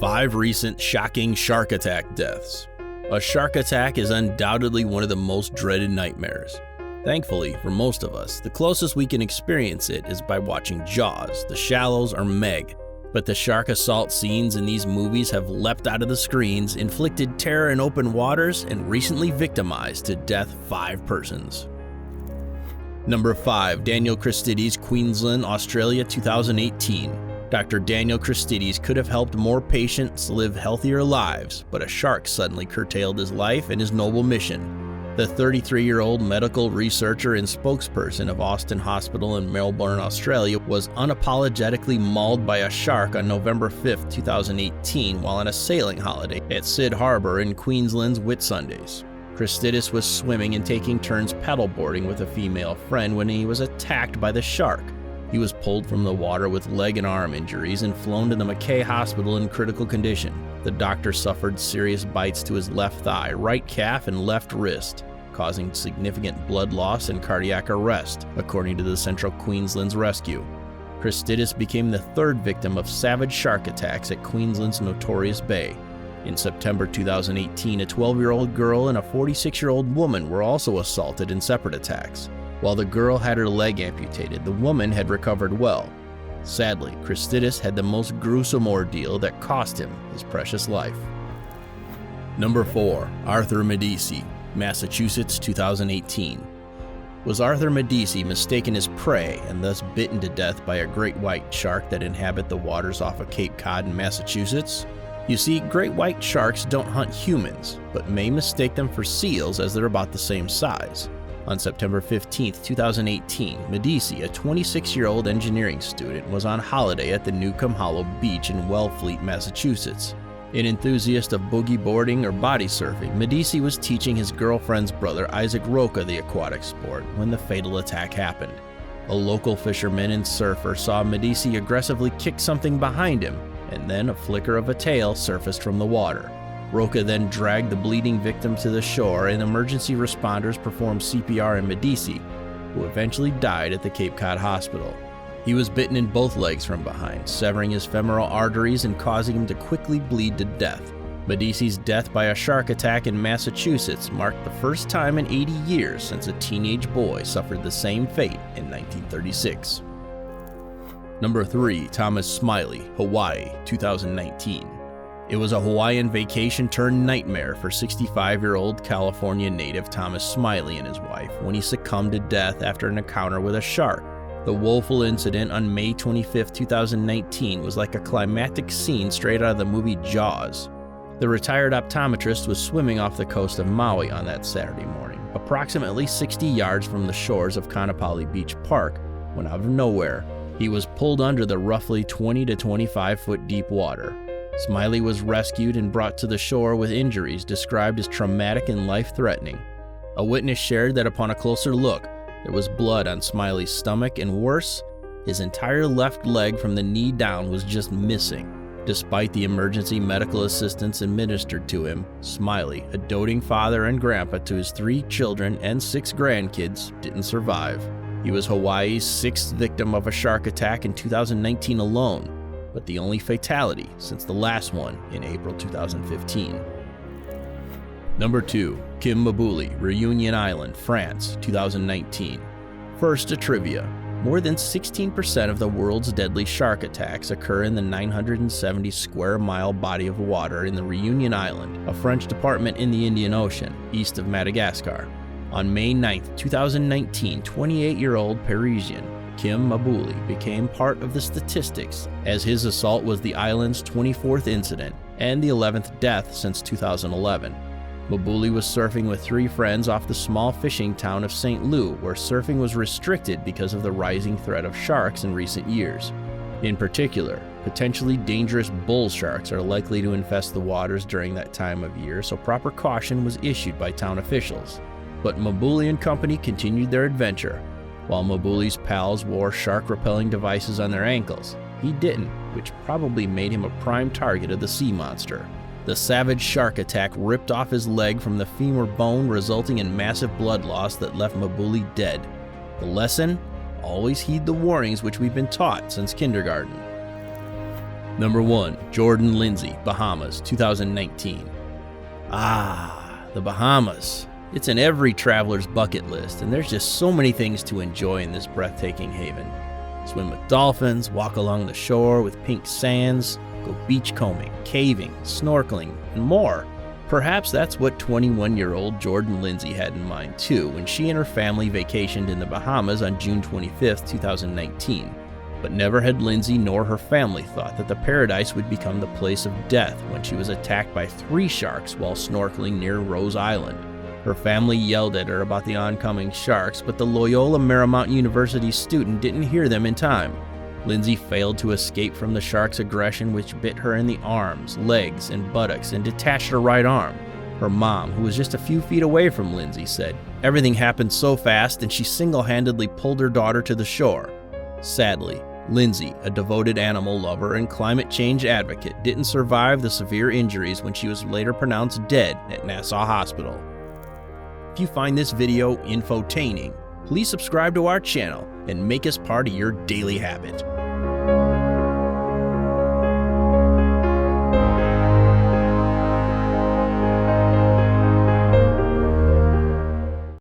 5 recent shocking shark attack deaths. A shark attack is undoubtedly one of the most dreaded nightmares. Thankfully, for most of us, the closest we can experience it is by watching Jaws, The Shallows, or Meg. But the shark assault scenes in these movies have leapt out of the screens, inflicted terror in open waters, and recently victimized to death 5 persons. Number 5. Daniel Christie's, Queensland, Australia, 2018. Dr. Daniel Christidis could have helped more patients live healthier lives, but a shark suddenly curtailed his life and his noble mission. The 33-year-old medical researcher and spokesperson of Austin Hospital in Melbourne, Australia, was unapologetically mauled by a shark on November 5, 2018, while on a sailing holiday at Cid Harbour in Queensland's Whitsundays. Christidis was swimming and taking turns paddleboarding with a female friend when he was attacked by the shark. He was pulled from the water with leg and arm injuries and flown to the Mackay Hospital in critical condition. The doctor suffered serious bites to his left thigh, right calf, and left wrist, causing significant blood loss and cardiac arrest, according to the Central Queensland's rescue. Christidis became the 3rd victim of savage shark attacks at Queensland's notorious bay. In September 2018, a 12-year-old girl and a 46-year-old woman were also assaulted in separate attacks. While the girl had her leg amputated, the woman had recovered well. Sadly, Christidis had the most gruesome ordeal that cost him his precious life. Number 4. Arthur Medici, Massachusetts, 2018. Was Arthur Medici mistaken as prey and thus bitten to death by a great white shark that inhabit the waters off of Cape Cod in Massachusetts? You see, great white sharks don't hunt humans, but may mistake them for seals as they're about the same size. On September 15, 2018, Medici, a 26-year-old engineering student, was on holiday at the Newcomb Hollow Beach in Wellfleet, Massachusetts. An enthusiast of boogie boarding or body surfing, Medici was teaching his girlfriend's brother Isaac Roca the aquatic sport when the fatal attack happened. A local fisherman and surfer saw Medici aggressively kick something behind him, and then a flicker of a tail surfaced from the water. Roca then dragged the bleeding victim to the shore, and emergency responders performed CPR on Medici, who eventually died at the Cape Cod Hospital. He was bitten in both legs from behind, severing his femoral arteries and causing him to quickly bleed to death. Medici's death by a shark attack in Massachusetts marked the first time in 80 years since a teenage boy suffered the same fate in 1936. Number 3. Thomas Smiley, Hawaii, 2019. It was a Hawaiian vacation turned nightmare for 65-year-old California native Thomas Smiley and his wife when he succumbed to death after an encounter with a shark. The woeful incident on May 25, 2019 was like a climactic scene straight out of the movie Jaws. The retired optometrist was swimming off the coast of Maui on that Saturday morning, approximately 60 yards from the shores of Kaanapali Beach Park, when out of nowhere, he was pulled under the roughly 20 to 25 foot deep water. Smiley was rescued and brought to the shore with injuries described as traumatic and life-threatening. A witness shared that upon a closer look, there was blood on Smiley's stomach, and worse, his entire left leg from the knee down was just missing. Despite the emergency medical assistance administered to him, Smiley, a doting father and grandpa to his 3 children and 6 grandkids, didn't survive. He was Hawaii's 6th victim of a shark attack in 2019 alone, but the only fatality since the last one in April 2015. Number 2. Kim Babu Lee, Reunion Island, France, 2019. First to trivia. More than 16% of the world's deadly shark attacks occur in the 970 square mile body of water in the Reunion Island, a French department in the Indian Ocean, east of Madagascar. On May 9, 2019, 28-year-old Parisian Kim Babu Lee became part of the statistics, as his assault was the island's 24th incident and the 11th death since 2011. Babu Lee was surfing with 3 friends off the small fishing town of St. Louis, where surfing was restricted because of the rising threat of sharks in recent years. In particular, potentially dangerous bull sharks are likely to infest the waters during that time of year, so proper caution was issued by town officials. But Babu Lee and company continued their adventure. While Babu Lee's pals wore shark-repelling devices on their ankles, he didn't, which probably made him a prime target of the sea monster. The savage shark attack ripped off his leg from the femur bone, resulting in massive blood loss that left Babu Lee dead. The lesson? Always heed the warnings which we've been taught since kindergarten. Number 1. Jordan Lindsey, Bahamas, 2019. The Bahamas. It's in every traveler's bucket list, and there's just so many things to enjoy in this breathtaking haven. Swim with dolphins, walk along the shore with pink sands, go beachcombing, caving, snorkeling, and more. Perhaps that's what 21-year-old Jordan Lindsey had in mind too when she and her family vacationed in the Bahamas on June 25, 2019. But never had Lindsey nor her family thought that the paradise would become the place of death when she was attacked by 3 sharks while snorkeling near Rose Island. Her family yelled at her about the oncoming sharks, but the Loyola Marymount University student didn't hear them in time. Lindsey failed to escape from the shark's aggression, which bit her in the arms, legs, and buttocks and detached her right arm. Her mom, who was just a few feet away from Lindsey, said everything happened so fast and she single-handedly pulled her daughter to the shore. Sadly, Lindsey, a devoted animal lover and climate change advocate, didn't survive the severe injuries when she was later pronounced dead at Nassau Hospital. If you find this video infotaining, please subscribe to our channel and make us part of your daily habit.